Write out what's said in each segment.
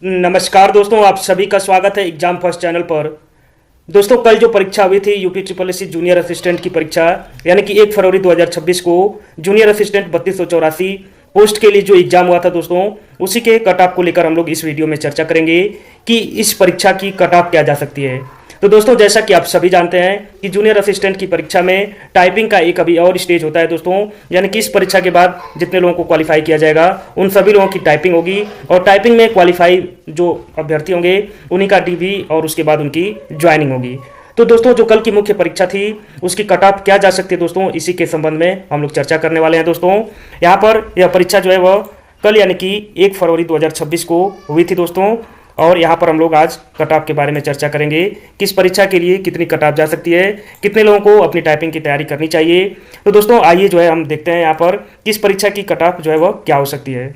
नमस्कार दोस्तों, आप सभी का स्वागत है एग्जाम फर्स्ट चैनल पर। दोस्तों, कल जो परीक्षा हुई थी UP triple S C junior assistant की परीक्षा, यानी कि 1 फरवरी 2026 को जूनियर असिस्टेंट 3284 पोस्ट के लिए जो एग्जाम हुआ था दोस्तों, उसी के कट ऑफ को लेकर हम लोग इस वीडियो में चर्चा करेंगे कि इस परीक्षा की कट ऑफ क्या जा सकती है। तो दोस्तों, जैसा कि आप सभी जानते हैं कि जूनियर असिस्टेंट की परीक्षा में टाइपिंग का एक अभी और स्टेज होता है दोस्तों, यानी कि इस परीक्षा के बाद जितने लोगों को क्वालिफाई किया जाएगा उन सभी लोगों की टाइपिंग होगी, और टाइपिंग में क्वालिफाई जो अभ्यर्थी होंगे उन्हीं का डीवी और उसके बाद उनकी ज्वाइनिंग होगी। तो दोस्तों, जो कल की मुख्य परीक्षा थी उसकी कट ऑफ क्या जा सकती है दोस्तों, इसी के संबंध में हम लोग चर्चा करने वाले हैं दोस्तों। यहाँ पर यह परीक्षा जो है वह कल यानी कि 1 फरवरी 2026 को हुई थी दोस्तों, और यहाँ पर हम लोग आज कट ऑफ के बारे में चर्चा करेंगे। किस परीक्षा के लिए कितनी कट ऑफ जा सकती है, कितने लोगों को अपनी टाइपिंग की तैयारी करनी चाहिए। तो दोस्तों, आइए जो है हम देखते हैं यहाँ पर किस परीक्षा की कट ऑफ जो है वह क्या हो सकती है।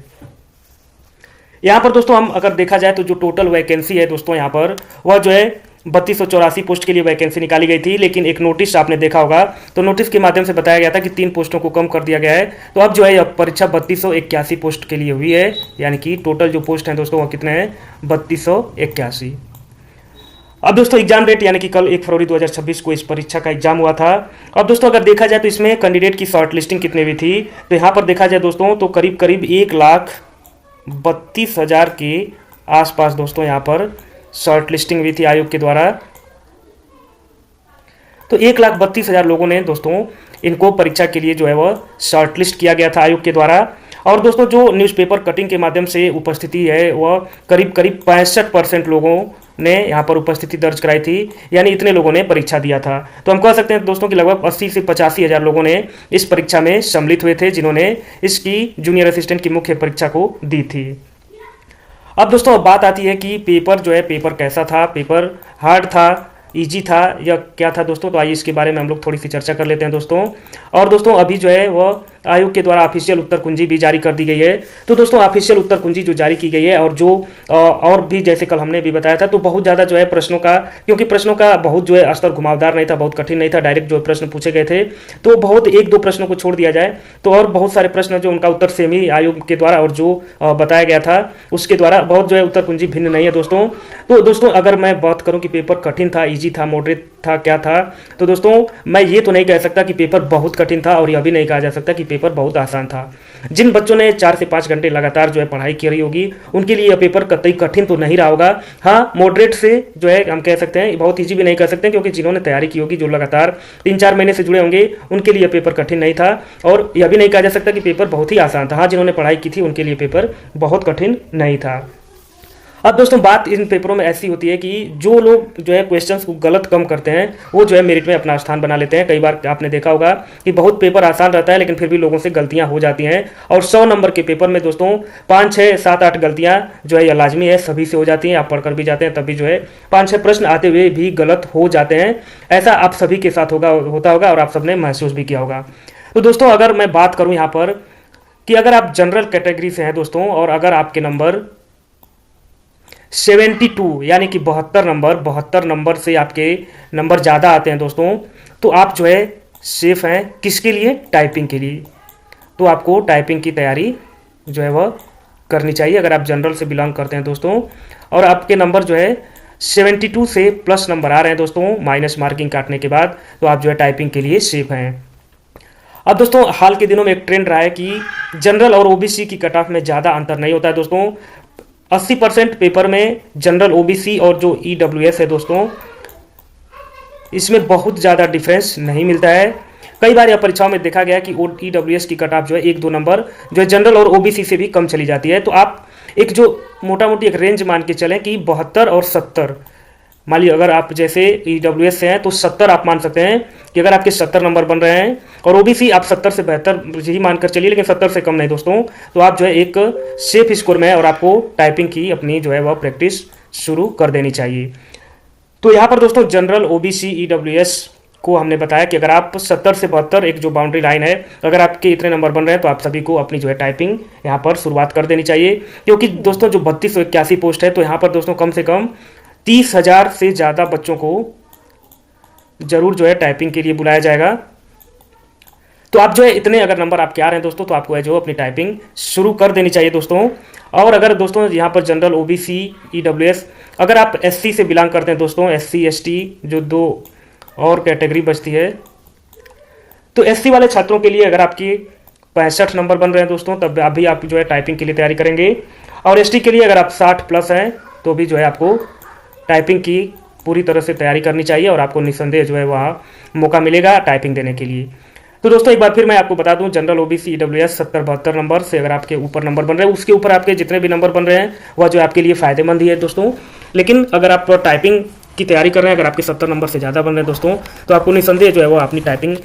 यहाँ पर दोस्तों, हम अगर देखा जाए तो जो टोटल वैकेंसी है दोस्तों, यहाँ पर वह जो है 3284 पोस्ट के लिए वैकेंसी निकाली गई थी, लेकिन एक नोटिस आपने देखा होगा, तो नोटिस के माध्यम से बताया गया था कि 3 पोस्टों को कम कर दिया गया है। तो अब जो है यह परीक्षा 3281 पोस्ट के लिए हुई है, यानी कि टोटल जो पोस्ट हैं दोस्तों वह कितने हैं, 3281। अब दोस्तों, एग्जाम डेट यानी कि कल 1 फरवरी 2026 को इस परीक्षा का एग्जाम हुआ था। अब दोस्तों, अगर देखा जाए तो इसमें कैंडिडेट की शॉर्ट लिस्टिंग कितनी हुई थी, तो यहाँ पर देखा जाए दोस्तों तो करीब करीब 1,32,000 के आसपास दोस्तों यहाँ पर शॉर्ट लिस्टिंग हुई थी आयोग के द्वारा। तो 1,32,000 लोगों ने दोस्तों इनको परीक्षा के लिए जो है वह शॉर्ट लिस्ट किया गया था आयोग के द्वारा। और दोस्तों, जो न्यूज़पेपर कटिंग के माध्यम से उपस्थिति है वह करीब करीब 65% लोगों ने यहाँ पर उपस्थिति दर्ज कराई थी, यानी इतने लोगों ने परीक्षा दिया था। तो हम कह सकते हैं दोस्तों कि लगभग 80 से 85 हज़ार लोगों ने इस परीक्षा में सम्मिलित हुए थे, जिन्होंने इसकी जूनियर असिस्टेंट की मुख्य परीक्षा को दी थी। अब दोस्तों, अब बात आती है कि पेपर जो है, पेपर कैसा था, पेपर हार्ड था, इजी था या क्या था दोस्तों। तो आइए इसके बारे में हम लोग थोड़ी सी चर्चा कर लेते हैं दोस्तों। और दोस्तों, अभी जो है वह आयोग के द्वारा ऑफिशियल उत्तर कुंजी भी जारी कर दी गई है। तो दोस्तों, ऑफिशियल उत्तर कुंजी जो जारी की गई है, और जो और भी जैसे कल हमने भी बताया था, तो बहुत ज़्यादा जो है प्रश्नों का, क्योंकि प्रश्नों का बहुत जो है स्तर घुमावदार नहीं था, बहुत कठिन नहीं था, डायरेक्ट जो प्रश्न पूछे गए थे, तो बहुत 1-2 प्रश्नों को छोड़ दिया जाए तो और बहुत सारे प्रश्न जो उनका उत्तर सेम ही आयोग के द्वारा और जो बताया गया था उसके द्वारा बहुत जो है उत्तर कुंजी भिन्न नहीं है दोस्तों। तो दोस्तों, अगर मैं बात करूं कि पेपर कठिन था, इजी था, मॉडरेट था, क्या था, तो दोस्तों मैं ये तो नहीं कह सकता कि पेपर बहुत कठिन था, और यह भी नहीं कहा जा सकता कि पेपर बहुत आसान था। जिन बच्चों ने 4 से 5 घंटे लगातार जो है पढ़ाई की रही होगी उनके लिए यह पेपर कतई कठिन तो नहीं रहा होगा। हाँ, मॉडरेट से जो है हम कह सकते हैं, बहुत ईजी भी नहीं कह सकते, क्योंकि जिन्होंने तैयारी की होगी, जो लगातार 3-4 महीने से जुड़े होंगे, उनके लिए पेपर कठिन नहीं था। और यह भी नहीं कहा जा सकता कि पेपर बहुत ही आसान था। हाँ, जिन्होंने पढ़ाई की थी उनके लिए पेपर बहुत कठिन नहीं था। अब दोस्तों, बात इन पेपरों में ऐसी होती है कि जो लोग जो है क्वेश्चंस को गलत कम करते हैं वो जो है मेरिट में अपना स्थान बना लेते हैं। कई बार आपने देखा होगा कि बहुत पेपर आसान रहता है, लेकिन फिर भी लोगों से गलतियां हो जाती हैं, और 100 नंबर के पेपर में दोस्तों 5, 6, 7, 8 गलतियां जो है यह लाजमी है, सभी से हो जाती हैं। आप पढ़कर भी जाते हैं तब भी जो है 5-6 प्रश्न आते हुए भी गलत हो जाते हैं। ऐसा आप सभी के साथ होता होगा, और आप सबने महसूस भी किया होगा। तो दोस्तों, अगर मैं बात करूं यहाँ पर कि अगर आप जनरल कैटेगरी से हैं दोस्तों, और अगर आपके नंबर 72 यानी कि 72 नंबर से आपके नंबर ज़्यादा आते हैं दोस्तों, तो आप जो है सेफ हैं। किसके लिए? टाइपिंग के लिए। तो आपको टाइपिंग की तैयारी जो है वह करनी चाहिए अगर आप जनरल से बिलोंग करते हैं दोस्तों, और आपके नंबर जो है 72 से प्लस नंबर आ रहे हैं दोस्तों, माइनस मार्किंग काटने के बाद, तो आप जो है टाइपिंग के लिए सेफ हैं। अब दोस्तों, हाल के दिनों में एक ट्रेंड रहा है कि जनरल और ओबीसी की कट ऑफ में ज़्यादा अंतर नहीं होता है दोस्तों। 80% पेपर में जनरल, ओबीसी और जो ईडब्ल्यूएस है दोस्तों, इसमें बहुत ज़्यादा डिफरेंस नहीं मिलता है। कई बार यह परीक्षाओं में देखा गया कि ईडब्ल्यूएस की कट ऑफ जो है 1-2 नंबर जो है जनरल और ओबीसी से भी कम चली जाती है। तो आप एक जो मोटा मोटी एक रेंज मान के चलें कि 72 और 70, मान लीजिए अगर आप जैसे ईडब्ल्यूएस से हैं तो 70 आप मान सकते हैं कि अगर आपके 70 नंबर बन रहे हैं, और ओबीसी आप 70 से बेहतर यही मानकर चलिए, लेकिन 70 से कम नहीं दोस्तों, तो आप जो है एक सेफ स्कोर में है, और आपको टाइपिंग की अपनी जो है वह प्रैक्टिस शुरू कर देनी चाहिए। तो यहाँ पर दोस्तों जनरल, ओबीसी, ईडब्ल्यूएस को हमने बताया कि अगर आप 70 से 72 एक जो बाउंड्री लाइन है, अगर आपके इतने नंबर बन रहे हैं तो आप सभी को अपनी जो है टाइपिंग यहाँ पर शुरुआत कर देनी चाहिए। क्योंकि दोस्तों जो 3281 पोस्ट है, तो यहाँ पर दोस्तों कम से कम 30,000 से ज़्यादा बच्चों को जरूर जो है टाइपिंग के लिए बुलाया जाएगा। तो आप जो है इतने अगर नंबर आपके आ रहे हैं दोस्तों, तो आपको है जो अपनी टाइपिंग शुरू कर देनी चाहिए दोस्तों। और अगर दोस्तों यहाँ पर जनरल, ओबीसी, ईडब्ल्यूएस, अगर आप एससी से बिलोंग करते हैं दोस्तों, एससी एसटी जो 2 और कैटेगरी बचती है, तो एससी वाले छात्रों के लिए अगर आपकी 65 नंबर बन रहे हैं दोस्तों, तब अभी आप जो है टाइपिंग के लिए तैयारी करेंगे। और एसटी के लिए अगर आप 60 प्लस हैं तो भी जो है आपको टाइपिंग की पूरी तरह से तैयारी करनी चाहिए और आपको निस्संदेह जो है वहाँ मौका मिलेगा टाइपिंग देने के लिए। तो दोस्तों एक बार फिर मैं आपको बता दूं, जनरल, ओबीसी, ईडब्ल्यूएस 70-72 नंबर से अगर आपके ऊपर नंबर बन रहे हैं, उसके ऊपर आपके जितने भी नंबर बन रहे हैं वह जो आपके लिए फ़ायदेमंद ही है दोस्तों। लेकिन अगर आप टाइपिंग की तैयारी कर रहे हैं, अगर आपके 70 नंबर से ज़्यादा बन रहे हैं दोस्तों, तो आपको निस्संदेह जो है वो अपनी टाइपिंग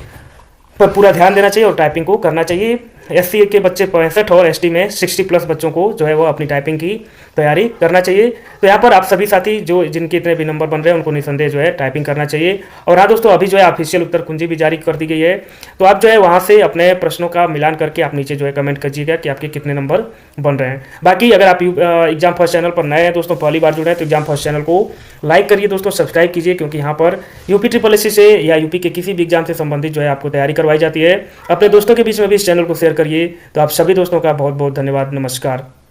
पर पूरा ध्यान देना चाहिए और टाइपिंग को करना चाहिए। एससी के बच्चे 65 और एसटी में 60 प्लस बच्चों को जो है वो अपनी टाइपिंग की तैयारी करना चाहिए। तो यहाँ पर आप सभी साथी जो जिनके इतने भी नंबर बन रहे हैं उनको निस्संदेह जो है टाइपिंग करना चाहिए। और हाँ दोस्तों, अभी जो है ऑफिशियल उत्तर कुंजी भी जारी कर दी गई है, तो आप जो है वहाँ से अपने प्रश्नों का मिलान करके आप नीचे जो है कमेंट कीजिएगा कि आपके कितने नंबर बन रहे हैं। बाकी अगर आप एग्जाम फर्स्ट चैनल पर नए हैं दोस्तों, पहली बार जुड़े हैं, तो एग्जाम फर्स्ट चैनल को लाइक करिए दोस्तों, सब्सक्राइब कीजिए, क्योंकि यहाँ पर यूपी SSSC से या यूपी के किसी भी एग्जाम से संबंधित जो है आपको तैयारी करवाई जाती है। अपने दोस्तों के बीच में भी इस चैनल को शेयर करिए। तो आप सभी दोस्तों का बहुत बहुत धन्यवाद। नमस्कार।